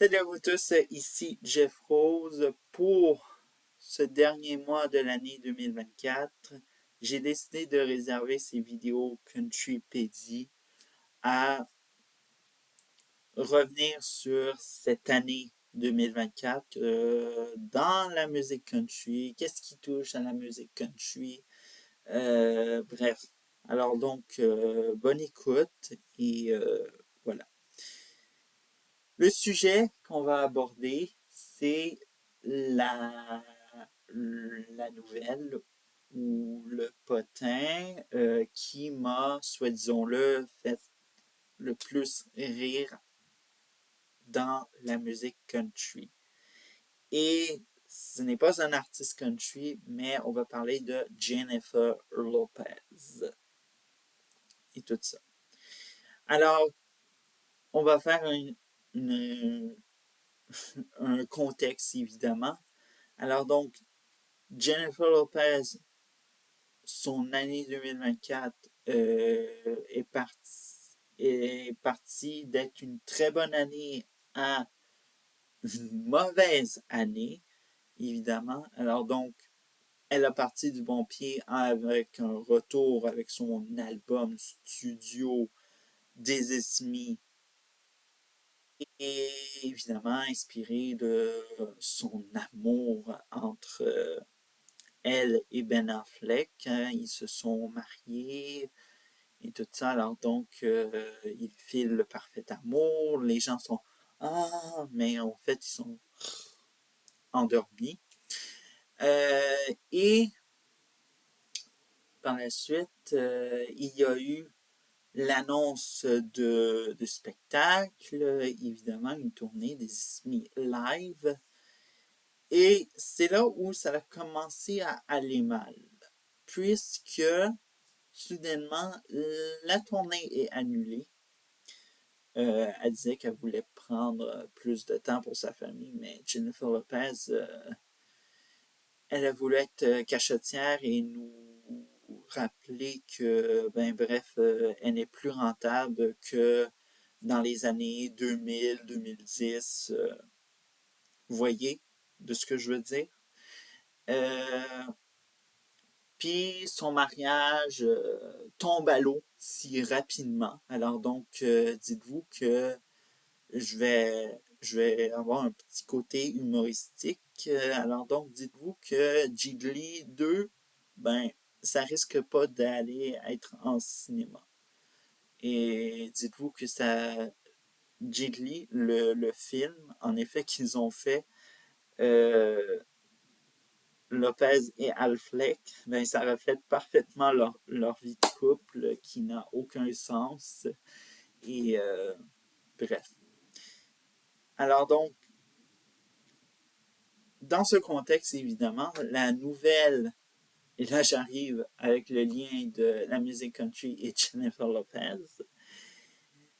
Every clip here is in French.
Salut à vous tous, ici Jeff Rose. Pour ce dernier mois de l'année 2024, j'ai décidé de réserver ces vidéos Countrypedia à revenir sur cette année 2024 dans la musique country, qu'est-ce qui touche à la musique country, bref. Alors donc, bonne écoute et voilà. Le sujet qu'on va aborder, c'est la, la nouvelle ou le potin qui m'a, soit disons-le, fait le plus rire dans la musique country. Et ce n'est pas un artiste country, mais on va parler de Jennifer Lopez et tout ça. Alors, on va faire un contexte, évidemment. Alors donc, Jennifer Lopez, son année 2024 est partie d'être une très bonne année à une mauvaise année, évidemment. Alors donc, elle a parti du bon pied avec un retour avec son album studio This Is Me et évidemment inspiré de son amour entre elle et Ben Affleck. Hein, ils se sont mariés et tout ça. Alors donc, ils filent le parfait amour. Les gens sont ah, mais en fait, ils sont endormis. Et par la suite, il y a eu l'annonce de spectacle, évidemment, une tournée des SMI live. Et c'est là où ça a commencé à aller mal, puisque soudainement, la tournée est annulée. Elle disait qu'elle voulait prendre plus de temps pour sa famille, mais Jennifer Lopez, elle a voulu être cachetière et nous rappeler que, ben bref, elle n'est plus rentable que dans les années 2000-2010. Vous voyez de ce que je veux dire? Euh, Puis son mariage tombe à l'eau si rapidement. Alors donc, dites-vous que je vais avoir un petit côté humoristique. Alors donc, dites-vous que Jiggly 2, ben, ça risque pas d'aller être en cinéma. Et dites-vous que ça, Jiggly, le film, en effet, qu'ils ont fait, euh, Lopez et Affleck, ben, ça reflète parfaitement leur vie de couple qui n'a aucun sens. Et bref. Alors donc, dans ce contexte, évidemment, la nouvelle, et là j'arrive avec le lien de la musique country et Jennifer Lopez,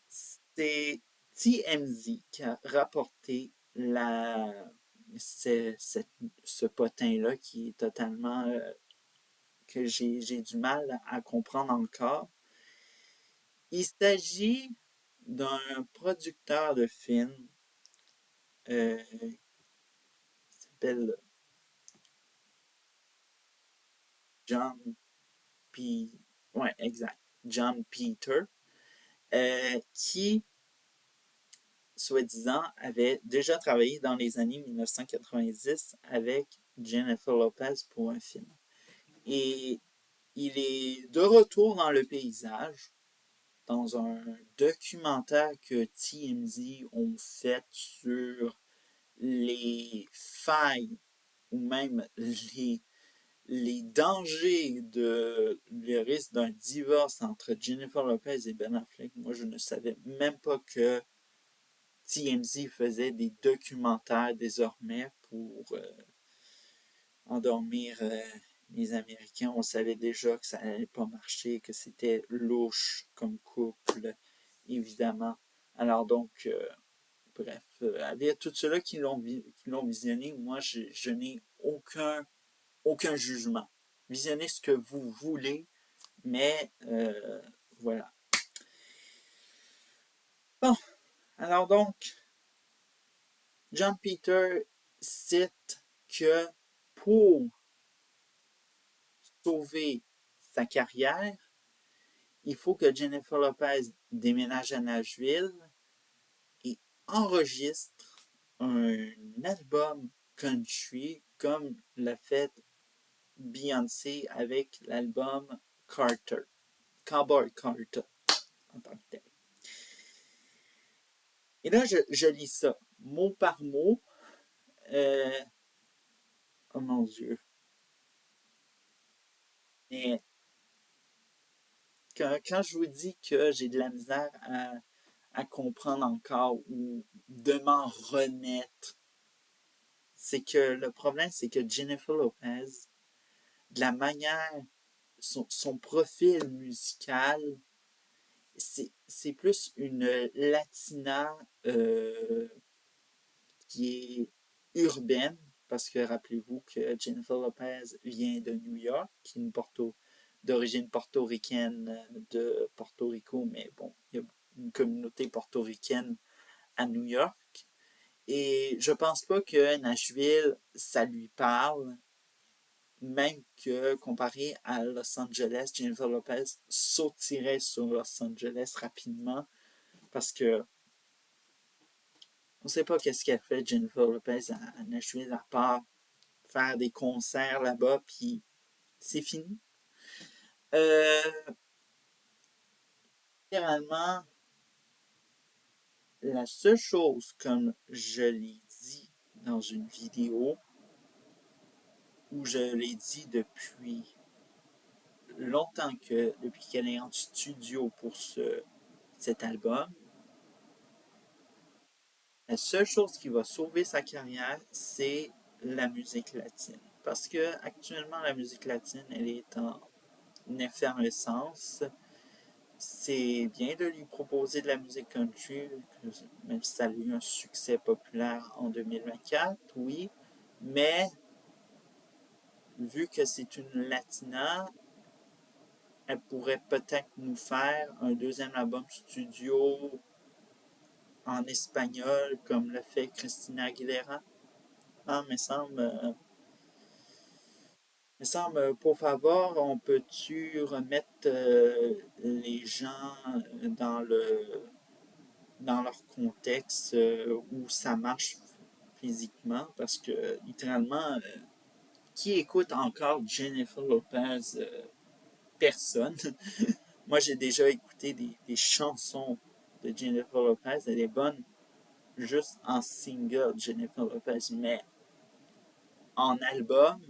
c'est TMZ qui a rapporté ce potin-là qui est totalement que j'ai du mal à comprendre encore. Il s'agit d'un producteur de films qui s'appelle John P. Ouais, exact. John Peter, qui, soi-disant, avait déjà travaillé dans les années 1990 avec Jennifer Lopez pour un film. Et il est de retour dans le paysage dans un documentaire que TMZ ont fait sur les failles ou même les dangers de le risque d'un divorce entre Jennifer Lopez et Ben Affleck. Moi, je ne savais même pas que TMZ faisait des documentaires désormais pour endormir les Américains. On savait déjà que ça n'allait pas marcher, que c'était louche comme couple, évidemment. Alors donc, bref, avec tout ceux-là qui l'ont visionné, moi, je n'ai aucun jugement. Visionnez ce que vous voulez, mais voilà. Bon, alors donc, John Peter cite que pour sauver sa carrière, il faut que Jennifer Lopez déménage à Nashville et enregistre un album country comme l'a fait Beyoncé avec l'album Carter, Cowboy Carter en tant que tel. Et là, je lis ça mot par mot. Oh mon Dieu. Mais quand je vous dis que j'ai de la misère à comprendre encore ou de m'en remettre, c'est que le problème, c'est que Jennifer Lopez, de la manière, son profil musical, c'est plus une latina qui est urbaine, parce que rappelez-vous que Jennifer Lopez vient de New York, qui est d'origine portoricaine de Porto Rico, mais bon, il y a une communauté portoricaine à New York. Et je pense pas que Nashville, ça lui parle, même que comparé à Los Angeles, Jennifer Lopez sautirait sur Los Angeles rapidement parce que on sait pas qu'est-ce qu'elle fait Jennifer Lopez à Nashville à part faire des concerts là-bas puis c'est fini. Euh, Littéralement, la seule chose, comme je l'ai dit dans une vidéo, où je l'ai dit depuis longtemps que depuis qu'elle est en studio pour cet album, la seule chose qui va sauver sa carrière, c'est la musique latine. Parce que actuellement, la musique latine, elle est en effervescence. C'est bien de lui proposer de la musique country, même si ça a eu un succès populaire en 2024, oui. Mais vu que c'est une latina, elle pourrait peut-être nous faire un deuxième album studio en espagnol comme le fait Christina Aguilera. Ah, me semble, pour favor, on peut-tu remettre les gens dans dans leur contexte où ça marche physiquement parce que littéralement, qui écoute encore Jennifer Lopez? Personne. Moi, j'ai déjà écouté des chansons de Jennifer Lopez. Elle est bonne juste en single, Jennifer Lopez, mais en album,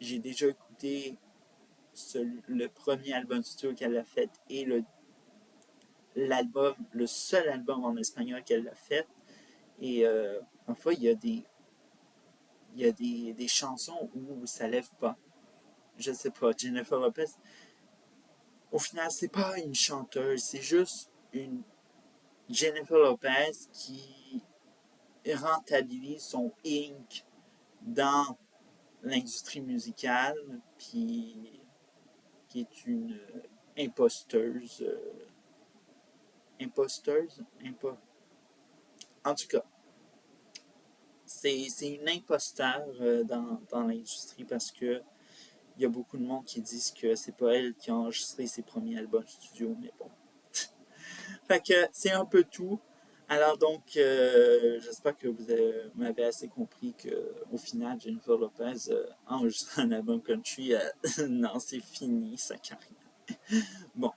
j'ai déjà écouté le premier album studio qu'elle a fait et le seul album en espagnol qu'elle a fait. Et parfois, il y a des chansons où ça lève pas. Je sais pas, Jennifer Lopez, au final, c'est pas une chanteuse, c'est juste une Jennifer Lopez qui rentabilise son Inc. dans l'industrie musicale, puis qui est une imposteuse. Imposteuse? En tout cas, c'est une imposteur dans l'industrie parce que il y a beaucoup de monde qui disent que c'est pas elle qui a enregistré ses premiers albums studio, mais bon. Fait que c'est un peu tout. Alors donc, j'espère que m'avez assez compris que au final, Jennifer Lopez enregistre un album country. Non, c'est fini sa carrière. Bon,